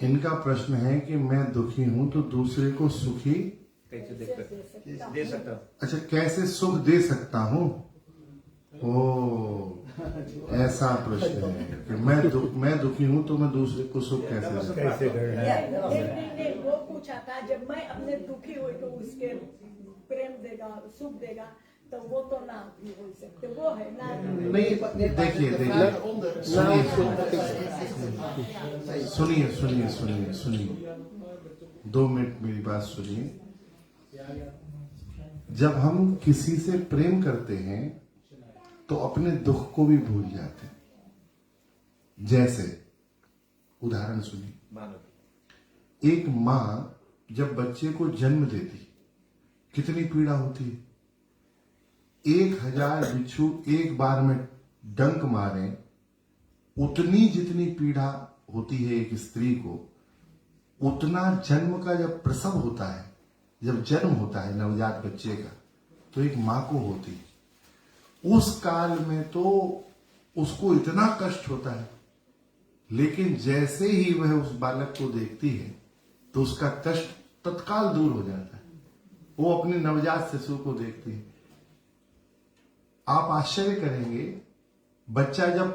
इनका प्रश्न है कि मैं दुखी हूं तो दूसरे को सुखी कैसे दे सकता हूँ? अच्छा, कैसे सुख दे सकता हूं? ओ, ऐसा प्रश्न है कि मैं दुखी हूं तो मैं दूसरे को सुख कैसे दे सकता हूं? नहीं, वो पूछा था जब मैं अपने दुखी हुई तो उसके प्रेम देगा, सुख देगा, तो वो तो ना भी हो सकते, वो है ना। नहीं, देखिए सुनिए 2 मिनट मेरी बात सुनिए। जब हम किसी से प्रेम करते हैं तो अपने दुख को भी भूल जाते हैं। जैसे उदाहरण सुनिए, एक माँ जब बच्चे को जन्म देती कितनी पीड़ा होती है। 1000 बिच्छू एक बार में डंक मारे उतनी जितनी पीड़ा होती है एक स्त्री को, उतना जन्म का जब प्रसव होता है, जब जन्म होता है नवजात बच्चे का, तो एक माँ को होती है। उस काल में तो उसको इतना कष्ट होता है, लेकिन जैसे ही वह उस बालक को देखती है तो उसका कष्ट तत्काल दूर हो जाता है। वो अपने नवजात शिशु को देखती है। आप आश्चर्य करेंगे, बच्चा जब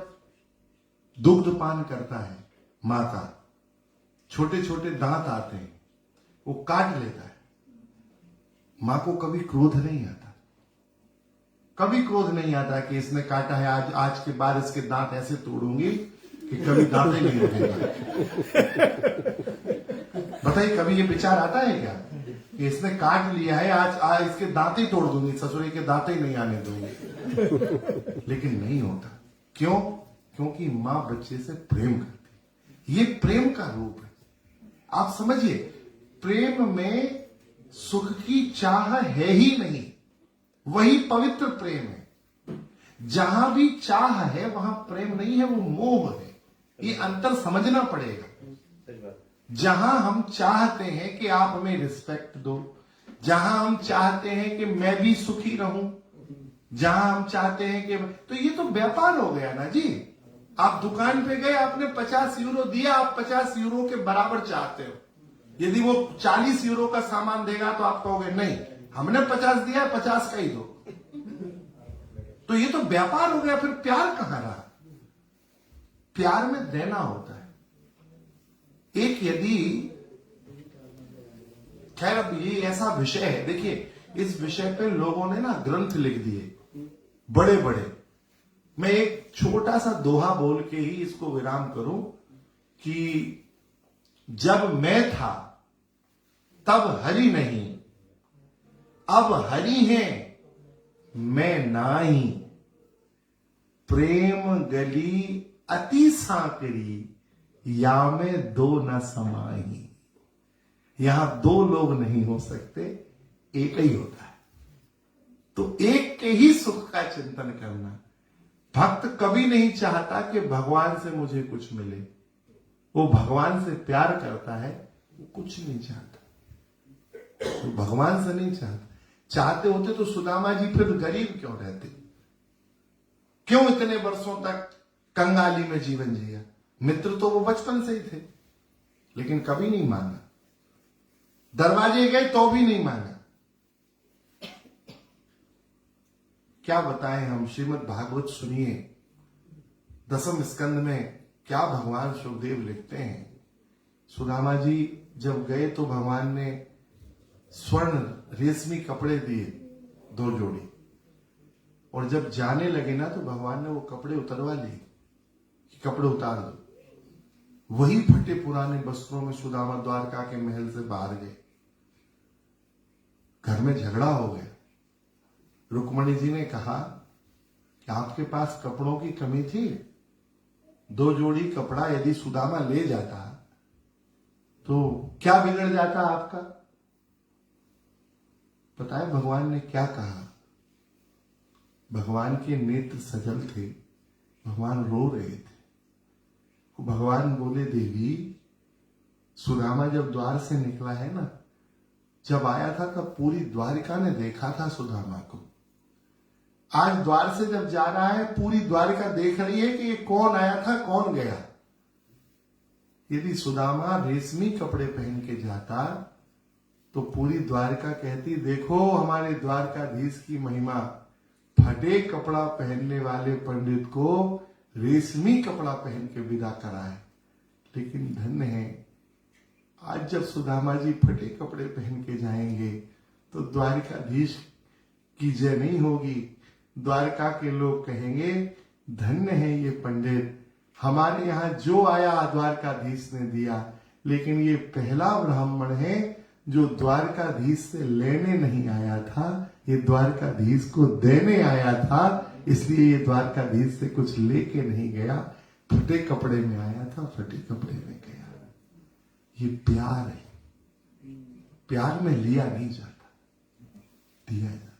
दुग्ध पान करता है मां का, छोटे छोटे दांत आते हैं, वो काट लेता है। मां को कभी क्रोध नहीं आता, कभी क्रोध नहीं आता कि इसने काटा है, आज के बाद इसके दांत ऐसे तोड़ूंगी कि कभी दांत ही नहीं उठेगा। बताइए, कभी ये विचार आता है क्या कि इसने काट लिया है, आज इसके दांत ही तोड़ दूंगी, ससुरे के दांत ही नहीं आने दूंगी। लेकिन नहीं होता। क्यों? क्योंकि मां बच्चे से प्रेम करती है। ये प्रेम का रूप है। आप समझिए, प्रेम में सुख की चाह है ही नहीं, वही पवित्र प्रेम है। जहां भी चाह है वहां प्रेम नहीं है, वो मोह है। ये अंतर समझना पड़ेगा। जहां हम चाहते हैं कि आप हमें रिस्पेक्ट दो, जहां हम चाहते हैं कि मैं भी सुखी रहूं, जहां हम चाहते हैं कि, तो ये तो व्यापार हो गया ना जी। आप दुकान पे गए, आपने 50 यूरो दिया, आप 50 यूरो के बराबर चाहते हो। यदि वो 40 यूरो का सामान देगा तो आप कहोगे नहीं, हमने 50 दिया, 50 का ही दो। तो ये तो व्यापार हो गया, फिर प्यार कहां रहा? प्यार में देना होता है। एक यदि, खैर अब ये ऐसा विषय है, देखिए इस विषय पे लोगों ने ना ग्रंथ लिख दिए बड़े बड़े। मैं एक छोटा सा दोहा बोल के ही इसको विराम करूं कि जब मैं था तब हरि नहीं, अब हरि है मैं नाई, प्रेम गली अति सांकरी, या में दो न समाही। यहां 2 लोग नहीं हो सकते, एक ही होता है। तो एक के ही सुख का चिंतन करना। भक्त कभी नहीं चाहता कि भगवान से मुझे कुछ मिले। वो भगवान से प्यार करता है, वो कुछ नहीं चाहता, वो भगवान से नहीं चाहता। चाहते होते तो सुदामा जी फिर गरीब क्यों रहते? क्यों इतने वर्षों तक कंगाली में जीवन जिया? मित्र तो वो बचपन से ही थे, लेकिन कभी नहीं मांगा। दरवाजे गए तो भी नहीं मांगा। क्या बताएं हम? श्रीमद् भागवत सुनिए, 10वें स्कंद में क्या भगवान सुखदेव लिखते हैं। सुदामा जी जब गए तो भगवान ने स्वर्ण रेशमी कपड़े दिए 2 जोड़ी, और जब जाने लगे ना तो भगवान ने वो कपड़े उतरवा लिए कि कपड़े उतार दो। वही फटे पुराने वस्त्रों में सुदामा द्वारका के महल से बाहर गए। घर में झगड़ा हो गया। रुक्मणी जी ने कहा कि आपके पास कपड़ों की कमी थी, 2 जोड़ी कपड़ा यदि सुदामा ले जाता तो क्या बिगड़ जाता आपका? पता है भगवान ने क्या कहा? भगवान के नेत्र सजल थे, भगवान रो रहे थे। भगवान बोले, देवी, सुदामा जब द्वार से निकला है ना, जब आया था तब पूरी द्वारिका ने देखा था सुदामा को। आज द्वार से जब जा रहा है, पूरी द्वारिका देख रही है कि ये कौन आया था, कौन गया। यदि सुदामा रेशमी कपड़े पहन के जाता तो पूरी द्वारका कहती, देखो हमारे द्वारकाधीश की महिमा, फटे कपड़ा पहनने वाले पंडित को रेशमी कपड़ा पहन के विदा कराए। लेकिन धन्य है, आज जब सुदामा जी फटे कपड़े पहन के जाएंगे तो द्वारकाधीश की जय नहीं होगी। द्वारका के लोग कहेंगे, धन्य है ये पंडित, हमारे यहाँ जो आया द्वारकाधीश ने दिया, लेकिन ये पहला ब्राह्मण है जो द्वारकाधीश से लेने नहीं आया था, ये द्वारकाधीश को देने आया था। इसलिए ये द्वारकाधीश से कुछ लेके नहीं गया, फटे कपड़े में आया था, फटे कपड़े में गया। ये प्यार है, प्यार में लिया नहीं जाता, दिया जाता।